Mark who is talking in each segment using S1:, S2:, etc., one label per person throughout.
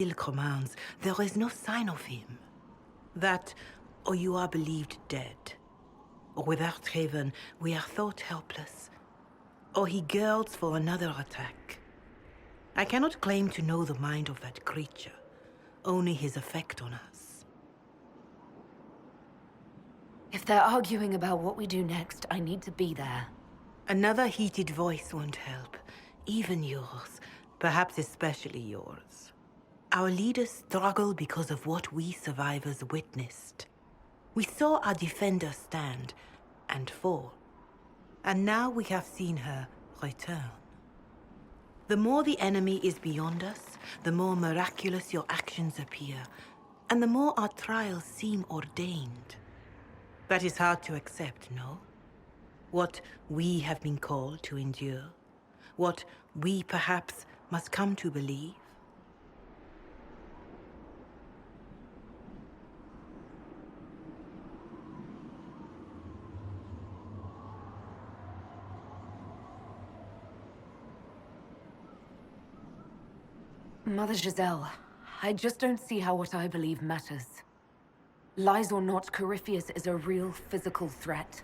S1: Still commands, there is no sign of him. That, or you are believed dead. Or without Haven, we are thought helpless. Or he girds for another attack. I cannot claim to know the mind of that creature, only his effect on us.
S2: If they're arguing about what we do next, I need to be there.
S1: Another heated voice won't help, even yours, perhaps especially yours. Our leaders struggle because of what we survivors witnessed. We saw our defender stand and fall, and now we have seen her return. The more the enemy is beyond us, the more miraculous your actions appear, and the more our trials seem ordained. That is hard to accept, no? What we have been called to endure, what we perhaps must come to believe.
S2: Mother Giselle, I just don't see how what I believe matters. Lies or not, Corypheus is a real physical threat.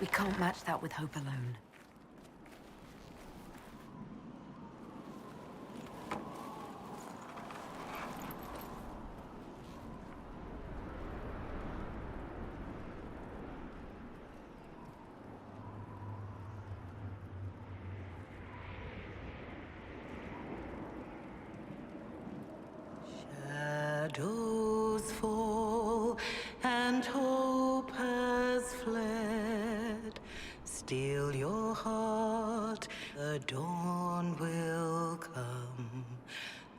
S2: We can't match that with hope alone.
S1: Shadows fall and hope has fled. Still your heart, the dawn will come.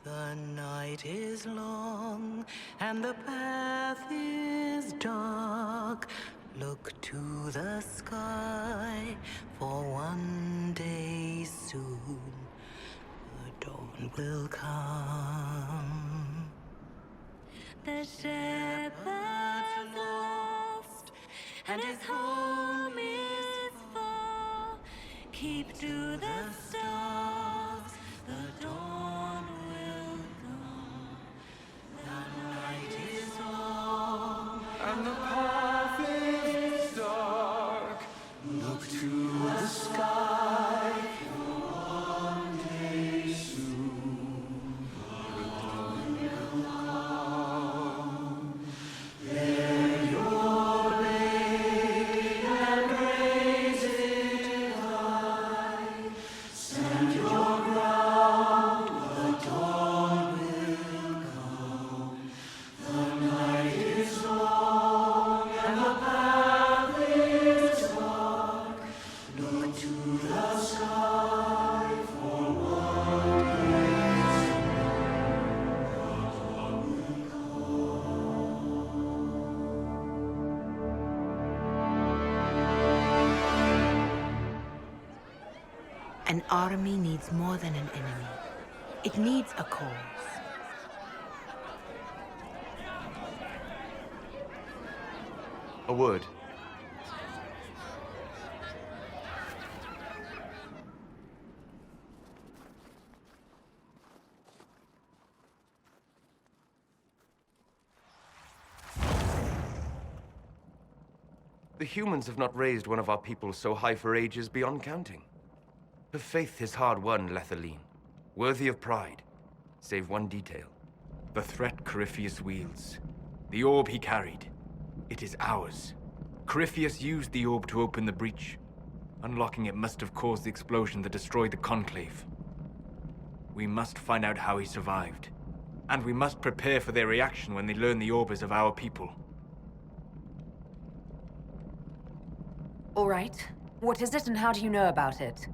S1: The night is long and the path is dark. Look to the sky, for one day soon the dawn will come. The shepherd's lost, and his home is far. Keep to the stars, the dawn will come. The night is long,
S3: And the path is dark. Look to the sky, for one day soon the dawn will come. Bear your blade and raise it high. Stand your ground, the dawn will come. The night is long and the path is dark. Look to the sky, for one day soon the dawn will
S1: An army needs more than an enemy. It needs a cause.
S3: A word. The humans have not raised one of our people so high for ages beyond counting. Her faith is hard won, Lethaline, worthy of pride, save one detail. The threat Corypheus wields. The orb he carried. It is ours. Corypheus used the orb to open the breach. Unlocking it must have caused the explosion that destroyed the Conclave. We must find out how he survived. And we must prepare for their reaction when they learn the orb is of our people.
S2: All right. What is it and how do you know about it?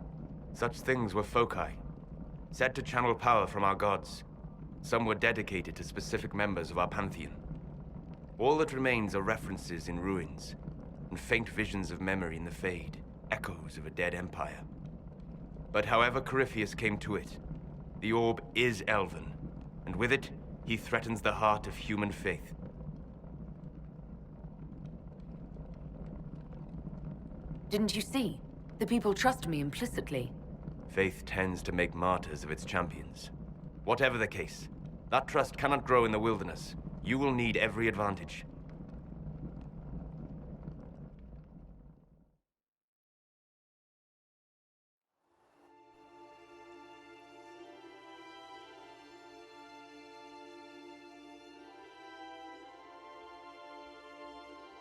S3: Such things were foci, said to channel power from our gods. Some were dedicated to specific members of our pantheon. All that remains are references in ruins, and faint visions of memory in the Fade, echoes of a dead empire. But however Corypheus came to it, the orb is elven, and with it, he threatens the heart of human faith.
S2: Didn't you see? The people trust me implicitly.
S3: Faith tends to make martyrs of its champions. Whatever the case, That trust cannot grow in the wilderness. You will need every advantage.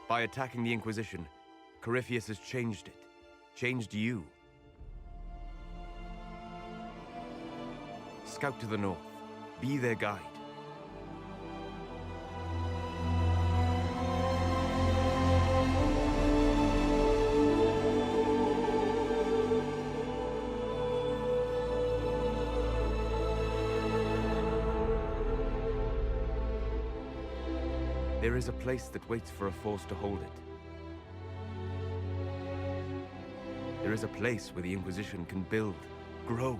S3: By attacking the Inquisition, Corypheus has changed it. Changed you. Scout to the north. Be their guide. There is a place that waits for a force to hold it. There is a place where the Inquisition can build, grow.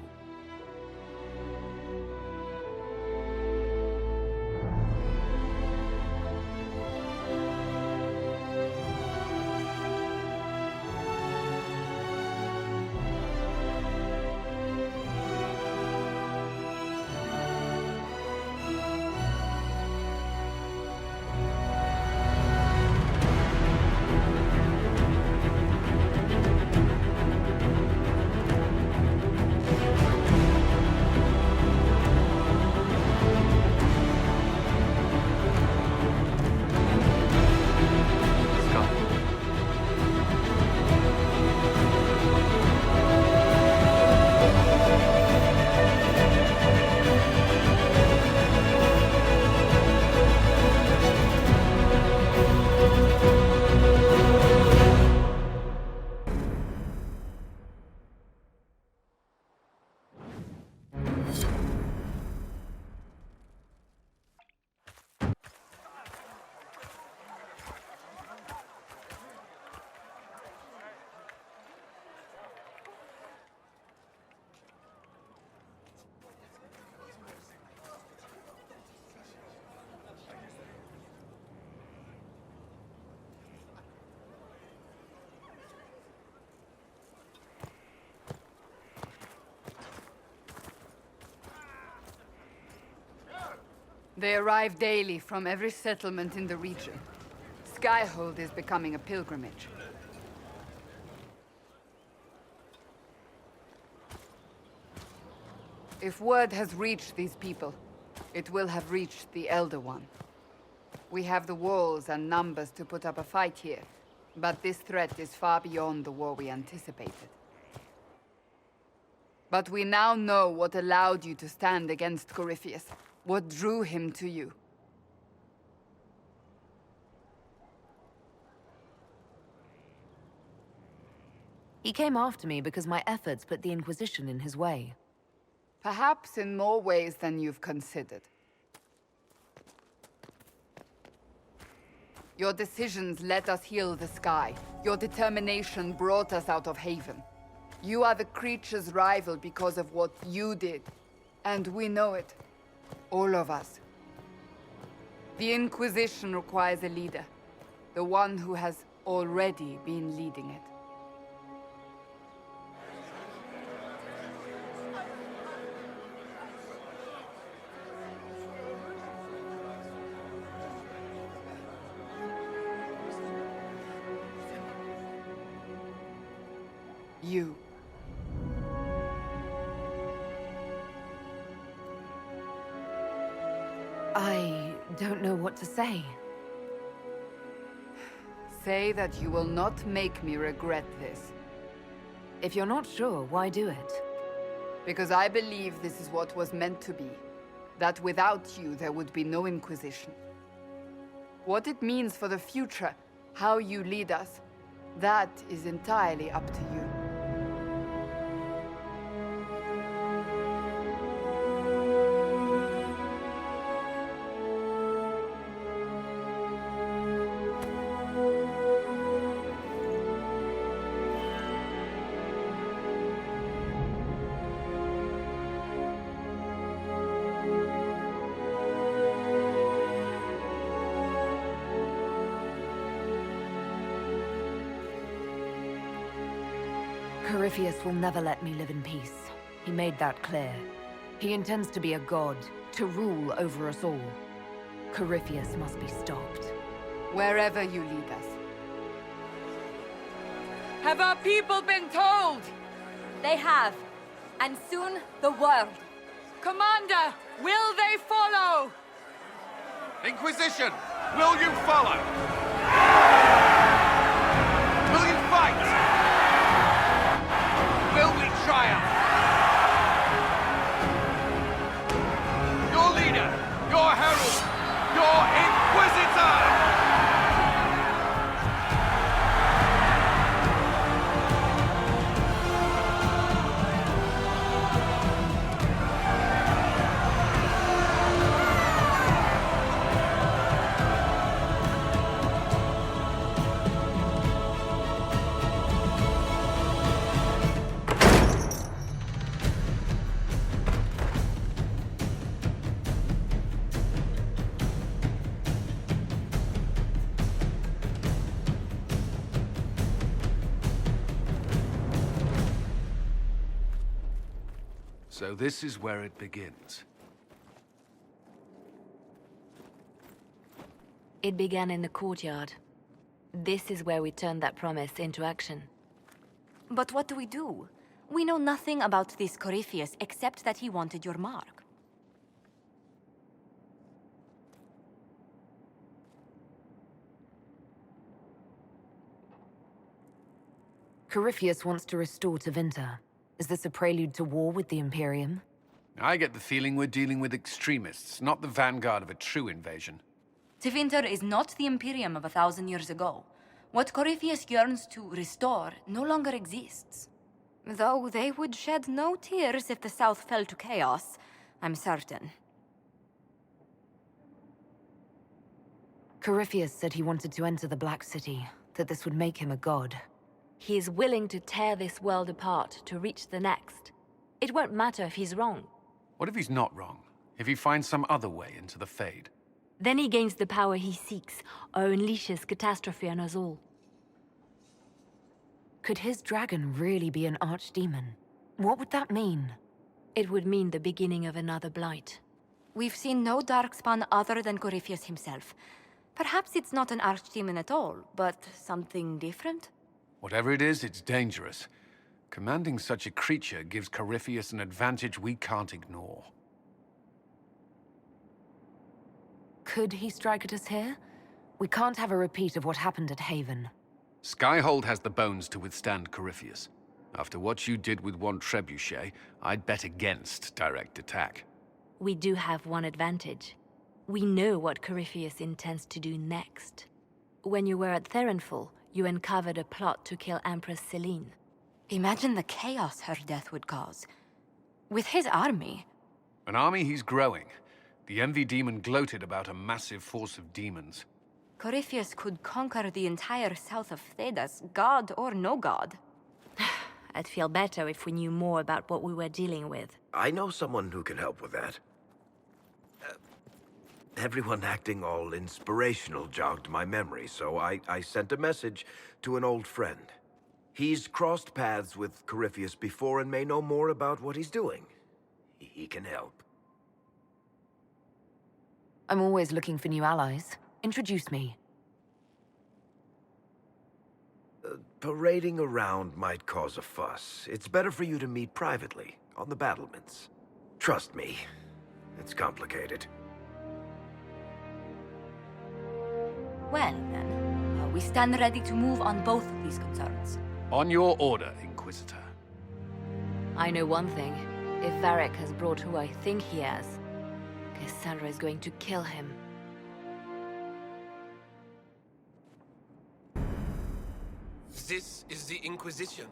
S4: They arrive daily from every settlement in the region. Skyhold is becoming a pilgrimage. If word has reached these people, it will have reached the Elder One. We have the walls and numbers to put up a fight here, but this threat is far beyond the war we anticipated. But we now know what allowed you to stand against Corypheus. What drew him to you?
S2: He came after me because my efforts put the Inquisition in his way.
S4: Perhaps in more ways than you've considered. Your decisions let us heal the sky. Your determination brought us out of Haven. You are the creature's rival because of what you did. And we know it. All of us. The Inquisition requires a leader. The one who has already been leading it. You.
S2: I don't know what to say.
S4: Say that you will not make me regret this.
S2: If you're not sure, why do it?
S4: Because I believe this is what was meant to be. That without you, there would be no Inquisition. What it means for the future, how you lead us, that is entirely up to you.
S2: Corypheus will never let me live in peace. He made that clear. He intends to be a god, to rule over us all. Corypheus must be stopped.
S4: Wherever you lead us. Have our people been told?
S5: They have. And soon, the world.
S4: Commander, will they follow?
S3: Inquisition, will you follow? Will you fight? Will we triumph? Your leader, your herald, your Inquisitor!
S6: So this is where it begins.
S5: It began in the courtyard. This is where we turned that promise into action. But what do? We know nothing about this Corypheus except that he wanted your mark.
S2: Corypheus wants to restore Tevinter. Is this a prelude to war with the Imperium?
S6: I get the feeling we're dealing with extremists, not the vanguard of a true invasion.
S5: Tevinter is not the Imperium of 1,000 years ago. What Corypheus yearns to restore no longer exists. Though they would shed no tears if the South fell to chaos, I'm certain.
S2: Corypheus said he wanted to enter the Black City, that this would make him a god.
S5: He is willing to tear this world apart to reach the next. It won't matter if he's wrong.
S6: What if he's not wrong? If he finds some other way into the Fade?
S5: Then he gains the power he seeks, or unleashes catastrophe on us all.
S2: Could his dragon really be an archdemon? What would that mean?
S5: It would mean the beginning of another blight. We've seen no darkspawn other than Corypheus himself. Perhaps it's not an archdemon at all, but something different?
S6: Whatever it is, it's dangerous. Commanding such a creature gives Corypheus an advantage we can't ignore.
S2: Could he strike at us here? We can't have a repeat of what happened at Haven.
S6: Skyhold has the bones to withstand Corypheus. After what you did with one trebuchet, I'd bet against direct attack.
S5: We do have one advantage. We know what Corypheus intends to do next. When you were at Therenfall, you uncovered a plot to kill Empress Celine. Imagine the chaos her death would cause. With his army...
S6: An army he's growing. The Envy Demon gloated about a massive force of demons.
S5: Corypheus could conquer the entire south of Thedas, god or no god. I'd feel better if we knew more about what we were dealing with.
S7: I know someone who can help with that. Everyone acting all inspirational jogged my memory, so I sent a message to an old friend. He's crossed paths with Corypheus before and may know more about what he's doing. He can help.
S2: I'm always looking for new allies. Introduce me.
S7: Parading around might cause a fuss. It's better for you to meet privately, on the battlements. Trust me, it's complicated.
S5: Well, then, we stand ready to move on both of these concerns.
S6: On your order, Inquisitor.
S5: I know one thing. If Varric has brought who I think he has, Cassandra is going to kill him.
S8: This is the Inquisition.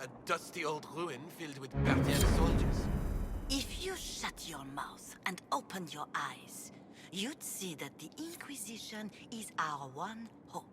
S8: A dusty old ruin filled with Parthian soldiers.
S9: If you shut your mouth and opened your eyes, you'd see that the Inquisition is our one hope.